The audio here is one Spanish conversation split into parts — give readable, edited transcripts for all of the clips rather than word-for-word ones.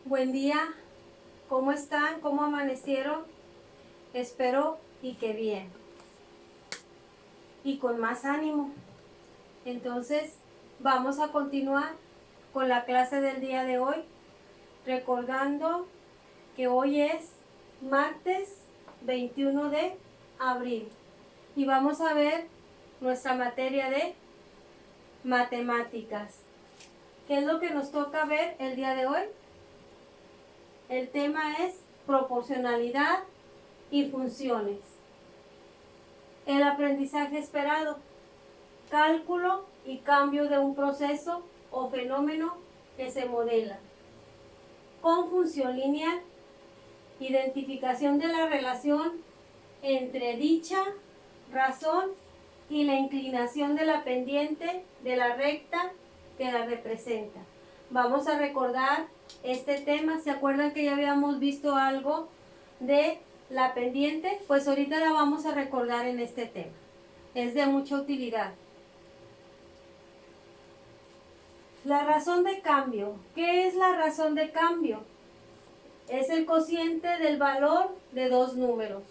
Buen día, ¿cómo están? ¿Cómo amanecieron? Espero y que bien y con más ánimo. Entonces, vamos a continuar con la clase del día de hoy, recordando que hoy es martes 21 de abril y vamos a ver nuestra materia de matemáticas. ¿Qué es lo que nos toca ver el día de hoy? El tema es proporcionalidad y funciones. El aprendizaje esperado, cálculo y cambio de un proceso o fenómeno que se modela. Con función lineal, identificación de la relación entre dicha razón y la inclinación de la pendiente de la recta que la representa. Vamos a recordar este tema. ¿Se acuerdan que ya habíamos visto algo de la pendiente? Pues ahorita la vamos a recordar en este tema. Es de mucha utilidad. La razón de cambio. ¿Qué es la razón de cambio? Es el cociente del valor de dos números.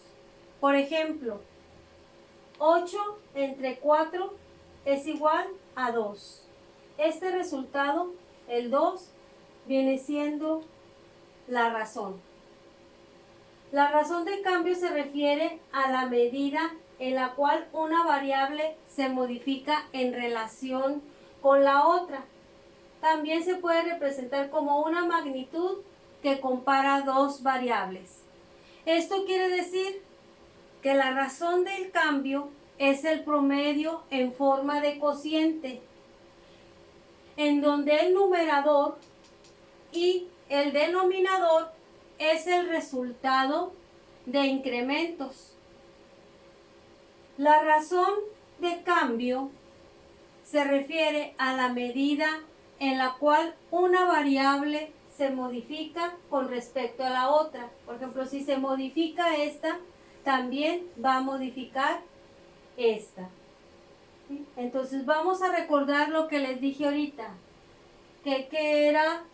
Por ejemplo, 8 entre 4 es igual a 2. Este resultado, el 2, viene siendo la razón. La razón de cambio se refiere a la medida en la cual una variable se modifica en relación con la otra. También se puede representar como una magnitud que compara dos variables. Esto quiere decir que la razón del cambio es el promedio en forma de cociente, en donde el numerador y el denominador es el resultado de incrementos. La razón de cambio se refiere a la medida en la cual una variable se modifica con respecto a la otra. Por ejemplo, si se modifica esta, también va a modificar esta. Entonces vamos a recordar lo que les dije ahorita, que era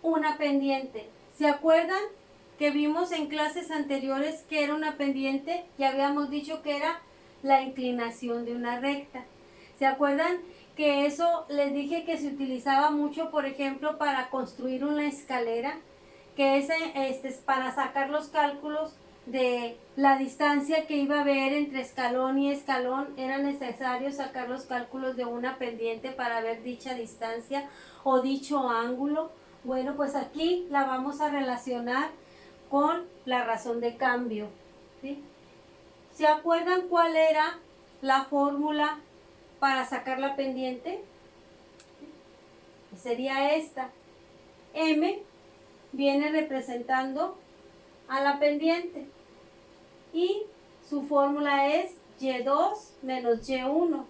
una pendiente. ¿Se acuerdan que vimos en clases anteriores que era una pendiente? Ya habíamos dicho que era la inclinación de una recta. ¿Se acuerdan que eso les dije que se utilizaba mucho, por ejemplo, para construir una escalera? Que es para sacar los cálculos de la distancia que iba a haber entre escalón y escalón. Era necesario sacar los cálculos de una pendiente para ver dicha distancia o dicho ángulo. Bueno, pues aquí la vamos a relacionar con la razón de cambio, ¿sí? ¿Se acuerdan cuál era la fórmula para sacar la pendiente? Sería esta. M viene representando a la pendiente y su fórmula es y2 menos y1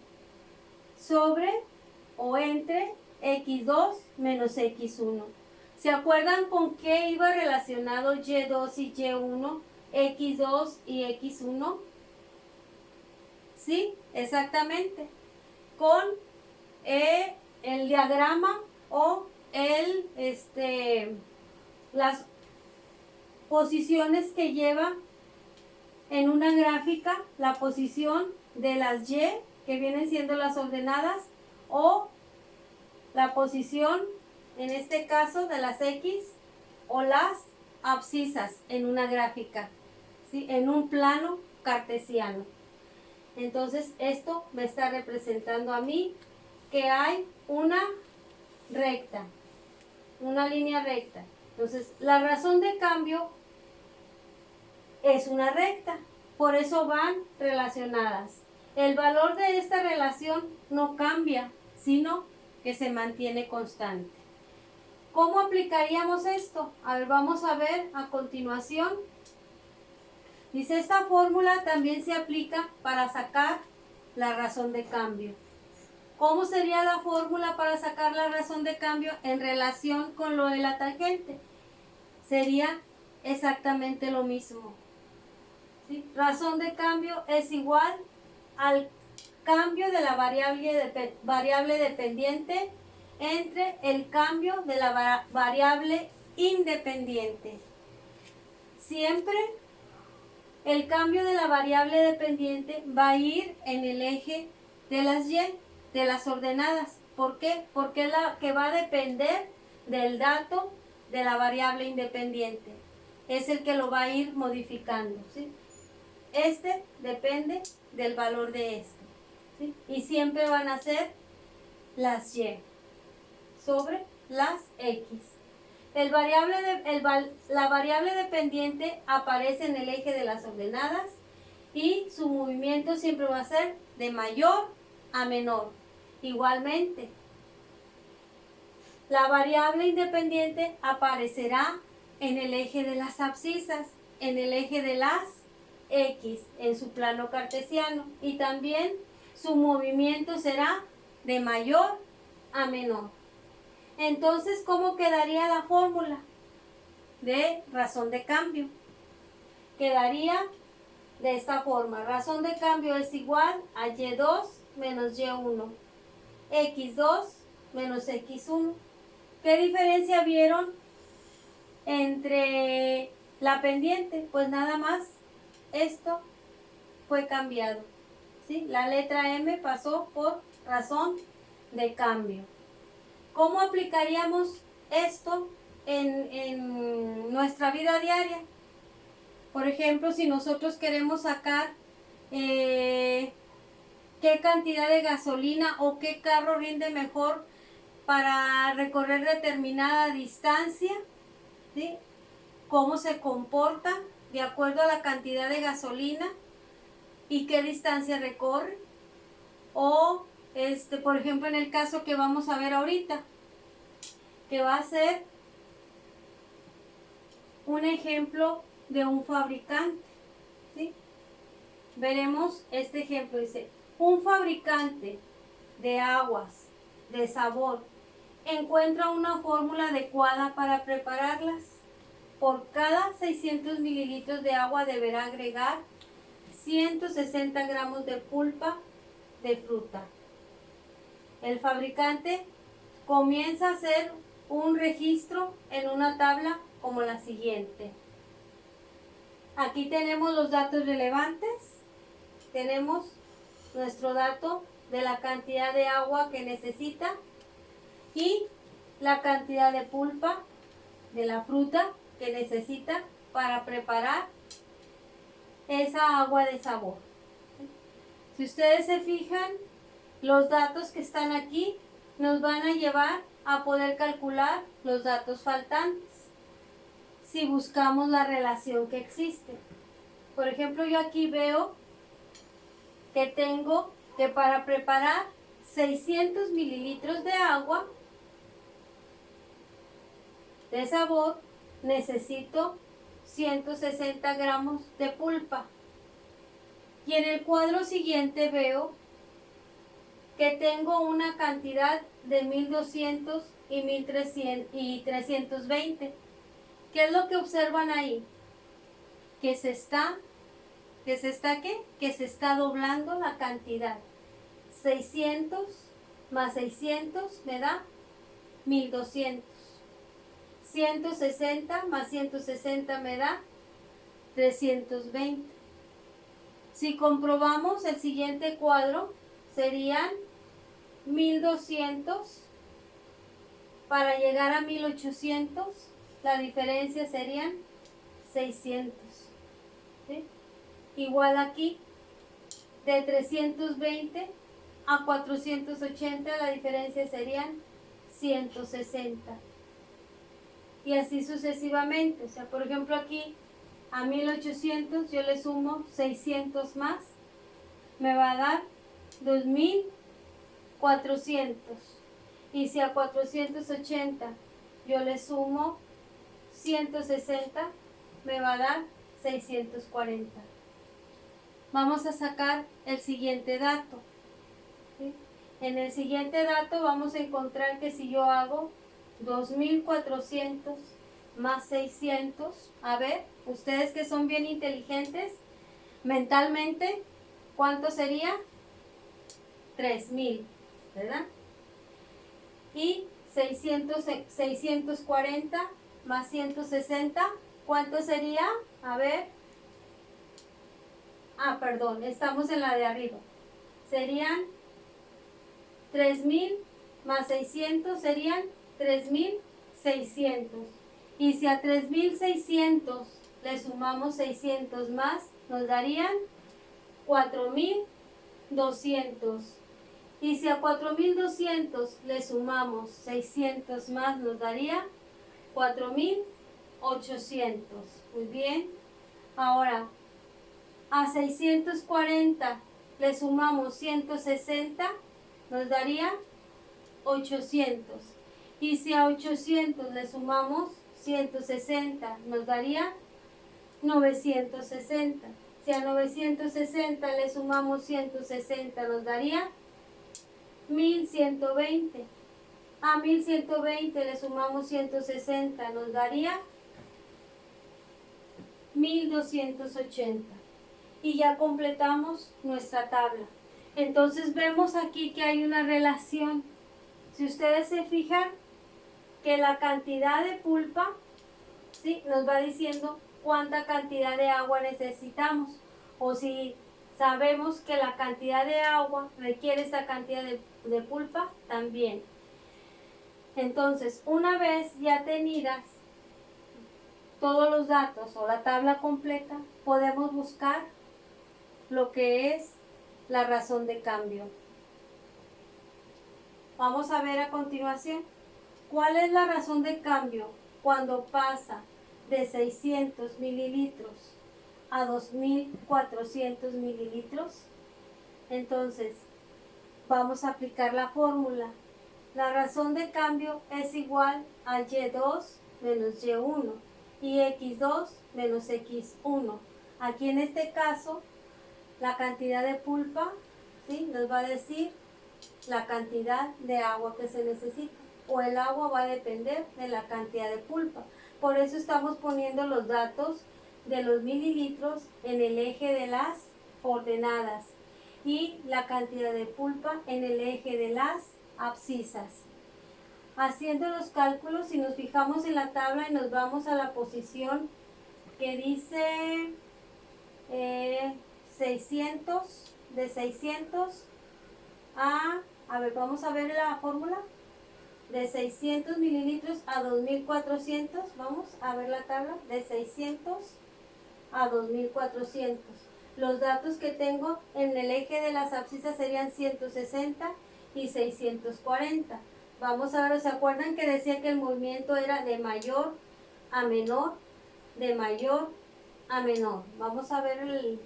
sobre o entre x2 menos x1. ¿Se acuerdan con qué iba relacionado y2 y y1, x2 y x1? Sí, exactamente. Con el diagrama o las posiciones que lleva en una gráfica, la posición de las y, que vienen siendo las ordenadas, o la posición, en este caso, de las x o las abscisas en una gráfica, ¿sí? En un plano cartesiano. Entonces, esto me está representando a mí que hay una recta, una línea recta. Entonces, la razón de cambio es una recta, por eso van relacionadas. El valor de esta relación no cambia, sino que se mantiene constante. ¿Cómo aplicaríamos esto? A ver, vamos a ver a continuación. Dice, esta fórmula también se aplica para sacar la razón de cambio. ¿Cómo sería la fórmula para sacar la razón de cambio en relación con lo de la tangente? Sería exactamente lo mismo. ¿Sí? Razón de cambio es igual al cambio de la variable dependiente entre el cambio de la variable independiente. Siempre el cambio de la variable dependiente va a ir en el eje de las y, de las ordenadas. ¿Por qué? Porque es la que va a depender del dato de la variable independiente. Es el que lo va a ir modificando, ¿sí? Este depende del valor de este, ¿sí? Y siempre van a ser las y sobre las x. La variable dependiente aparece en el eje de las ordenadas y su movimiento siempre va a ser de mayor a menor. Igualmente, la variable independiente aparecerá en el eje de las abscisas, en el eje de las x, en su plano cartesiano, y también su movimiento será de mayor a menor. Entonces, ¿cómo quedaría la fórmula de razón de cambio? Quedaría de esta forma. Razón de cambio es igual a y2 menos y1, x2 menos x1. ¿Qué diferencia vieron entre la pendiente? Pues nada más esto fue cambiado, ¿sí? La letra M pasó por razón de cambio. ¿Cómo aplicaríamos esto en nuestra vida diaria? Por ejemplo, si nosotros queremos sacar qué cantidad de gasolina o qué carro rinde mejor para recorrer determinada distancia, ¿sí? Cómo se comporta de acuerdo a la cantidad de gasolina y qué distancia recorre. O, por ejemplo, en el caso que vamos a ver ahorita, que va a ser un ejemplo de un fabricante, ¿sí? Veremos este ejemplo. Dice, un fabricante de aguas de sabor encuentra una fórmula adecuada para prepararlas. Por cada 600 mililitros de agua deberá agregar 160 gramos de pulpa de fruta. El fabricante comienza a hacer un registro en una tabla como la siguiente. Aquí tenemos los datos relevantes. Tenemos nuestro dato de la cantidad de agua que necesita y la cantidad de pulpa de la fruta que necesita para preparar esa agua de sabor. Si ustedes se fijan, los datos que están aquí nos van a llevar a poder calcular los datos faltantes si buscamos la relación que existe. Por ejemplo, yo aquí veo que tengo que para preparar 600 mililitros de agua de sabor necesito 160 gramos de pulpa. Y en el cuadro siguiente veo que tengo una cantidad de 1200 y 1300 y 320. ¿Qué es lo que observan ahí? Que se está ¿qué? Que se está doblando la cantidad. 600 más 600 me da 1200. 160 más 160 me da 320. Si comprobamos el siguiente cuadro, serían 1200 para llegar a 1800, la diferencia serían 600, ¿sí? Igual aquí, de 320 a 480, la diferencia serían 160. Y así sucesivamente. O sea, por ejemplo, aquí a 1800 yo le sumo 600 más, me va a dar 2400. Y si a 480 yo le sumo 160, me va a dar 640. Vamos a sacar el siguiente dato, ¿sí? En el siguiente dato vamos a encontrar que si yo hago 2400 más 600, a ver, ustedes que son bien inteligentes, mentalmente, ¿cuánto sería? 3000, ¿verdad? y 640 más 160, ¿cuánto sería? A ver, perdón, estamos en la de arriba. Serían 3000 más 600 serían 3600. Y si a 3600 le sumamos 600 más, nos darían 4200. Y si a 4200 le sumamos 600 más, nos daría 4800. Muy bien. Ahora, a 640 le sumamos 160, nos daría 800. Y si a 800 le sumamos 160, nos daría 960. Si a 960 le sumamos 160, nos daría 1120. A 1120 le sumamos 160, nos daría 1280. Y ya completamos nuestra tabla. Entonces vemos aquí que hay una relación. Si ustedes se fijan que la cantidad de pulpa, ¿sí?, nos va diciendo cuánta cantidad de agua necesitamos. O si sabemos que la cantidad de agua requiere esta cantidad de pulpa, también. Entonces, una vez ya tenidas todos los datos o la tabla completa, podemos buscar lo que es la razón de cambio. Vamos a ver a continuación cuál es la razón de cambio cuando pasa de 600 mililitros a 2400 mililitros. Entonces, vamos a aplicar la fórmula. La razón de cambio es igual a Y2 menos Y1 y X2 menos X1. Aquí en este caso, la cantidad de pulpa, ¿sí?, nos va a decir la cantidad de agua que se necesita, o el agua va a depender de la cantidad de pulpa. Por eso estamos poniendo los datos de los mililitros en el eje de las ordenadas y la cantidad de pulpa en el eje de las abscisas. Haciendo los cálculos, si nos fijamos en la tabla y nos vamos a la posición que dice 600, de 600 a ver, vamos a ver la fórmula. De 600 mililitros a 2400, vamos a ver la tabla, de 600 a 2400. Los datos que tengo en el eje de las abscisas serían 160 y 640. Vamos a ver, ¿se acuerdan que decía que el movimiento era de mayor a menor? De mayor a menor. Vamos a ver el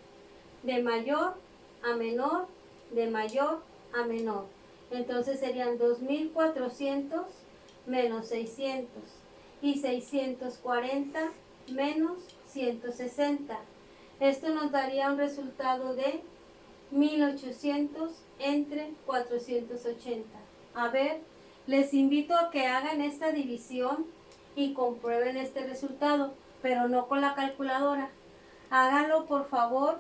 de mayor a menor, de mayor a menor. Entonces serían 2400 menos 600 y 640 menos 160. Esto nos daría un resultado de 1800 entre 480. A ver, les invito a que hagan esta división y comprueben este resultado, pero no con la calculadora. Háganlo por favor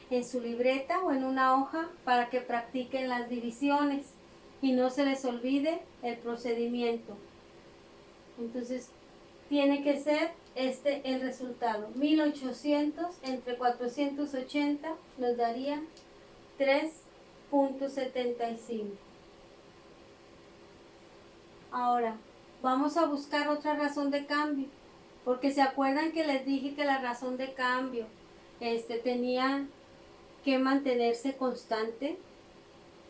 en su libreta o en una hoja para que practiquen las divisiones y no se les olvide el procedimiento. Entonces tiene que ser el resultado. 1800 entre 480 nos daría 3.75. Ahora vamos a buscar otra razón de cambio, porque se acuerdan que les dije que la razón de cambio tenía que mantenerse constante.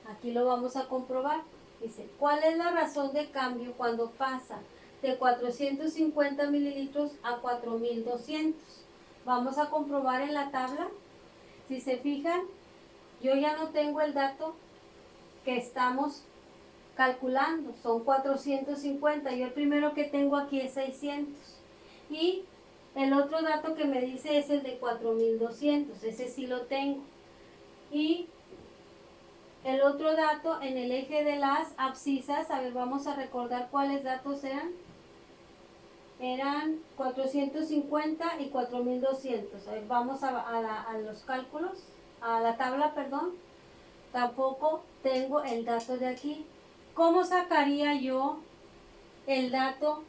Aquí lo vamos a comprobar. Dice, ¿cuál es la razón de cambio cuando pasa de 450 mililitros a 4200? Vamos a comprobar en la tabla. Si se fijan, yo ya no tengo el dato que estamos calculando, son 450. Yo el primero que tengo aquí es 600. Y el otro dato que me dice es el de 4200, ese sí lo tengo. Y el otro dato en el eje de las abscisas, a ver, vamos a recordar cuáles datos eran. Eran 450 y 4200. A ver, vamos a los cálculos, a la tabla, perdón. Tampoco tengo el dato de aquí. ¿Cómo sacaría yo el dato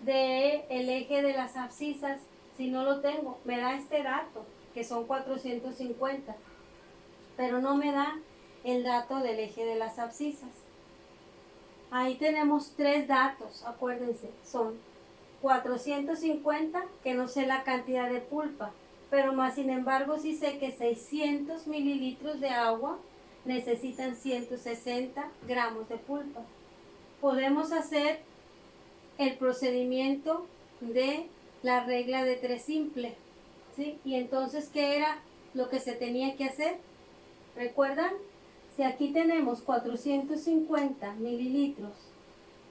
del eje de las abscisas si no lo tengo? Me da este dato, que son 450, pero no me da el dato del eje de las abscisas. Ahí tenemos tres datos, acuérdense, son 450, que no sé la cantidad de pulpa, pero más sin embargo sí sé que 600 mililitros de agua necesitan 160 gramos de pulpa. Podemos hacer el procedimiento de la regla de 3 simple, ¿sí? Y entonces, ¿qué era lo que se tenía que hacer? ¿Recuerdan? Si aquí tenemos 450 mililitros,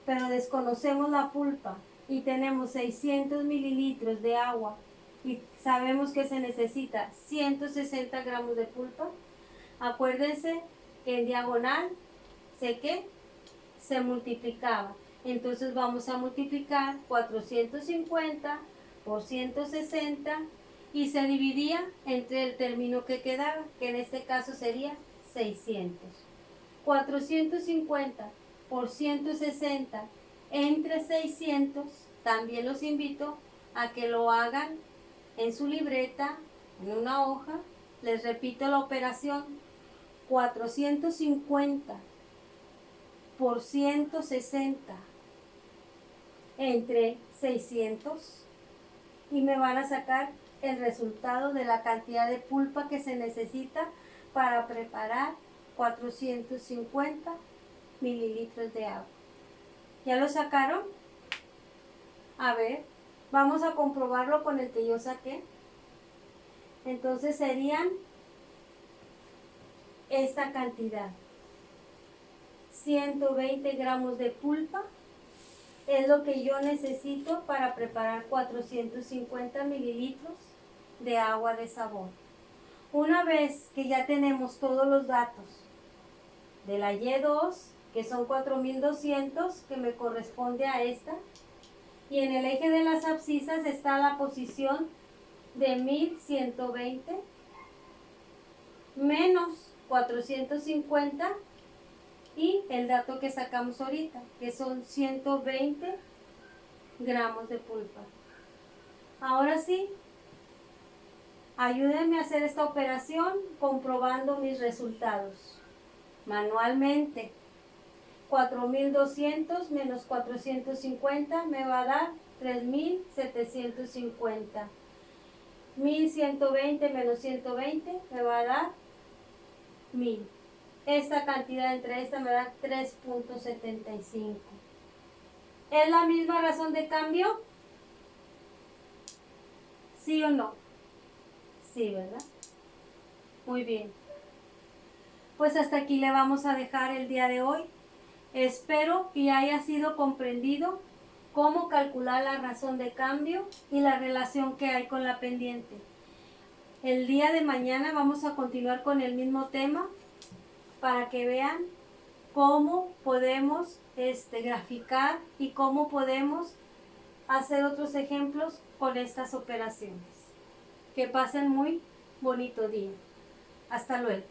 pero desconocemos la pulpa y tenemos 600 mililitros de agua y sabemos que se necesita 160 gramos de pulpa, acuérdense que en diagonal se multiplicaba. Entonces vamos a multiplicar 450 por 160 y se dividía entre el término que quedaba, que en este caso sería 600. 450 por 160 entre 600, también los invito a que lo hagan en su libreta, en una hoja. Les repito la operación: 450 por 160 entre 600, y me van a sacar el resultado de la cantidad de pulpa que se necesita para preparar 450 mililitros de agua. ¿Ya lo sacaron? A ver, vamos a comprobarlo con el que yo saqué. Entonces serían esta cantidad: 120 gramos de pulpa es lo que yo necesito para preparar 450 mililitros de agua de sabor. Una vez que ya tenemos todos los datos de la Y2, que son 4200, que me corresponde a esta, y en el eje de las abscisas está la posición de 1120 menos 450 y el dato que sacamos ahorita, que son 120 gramos de pulpa. Ahora sí, ayúdenme a hacer esta operación comprobando mis resultados manualmente. 4200 menos 450 me va a dar 3750. 1120 menos 120 me va a dar 1000. Esta cantidad entre esta me da 3.75. ¿Es la misma razón de cambio? ¿Sí o no? Sí, ¿verdad? Muy bien. Pues hasta aquí le vamos a dejar el día de hoy. Espero que haya sido comprendido cómo calcular la razón de cambio y la relación que hay con la pendiente. El día de mañana vamos a continuar con el mismo tema para que vean cómo podemos graficar y cómo podemos hacer otros ejemplos con estas operaciones. Que pasen muy bonito día. Hasta luego.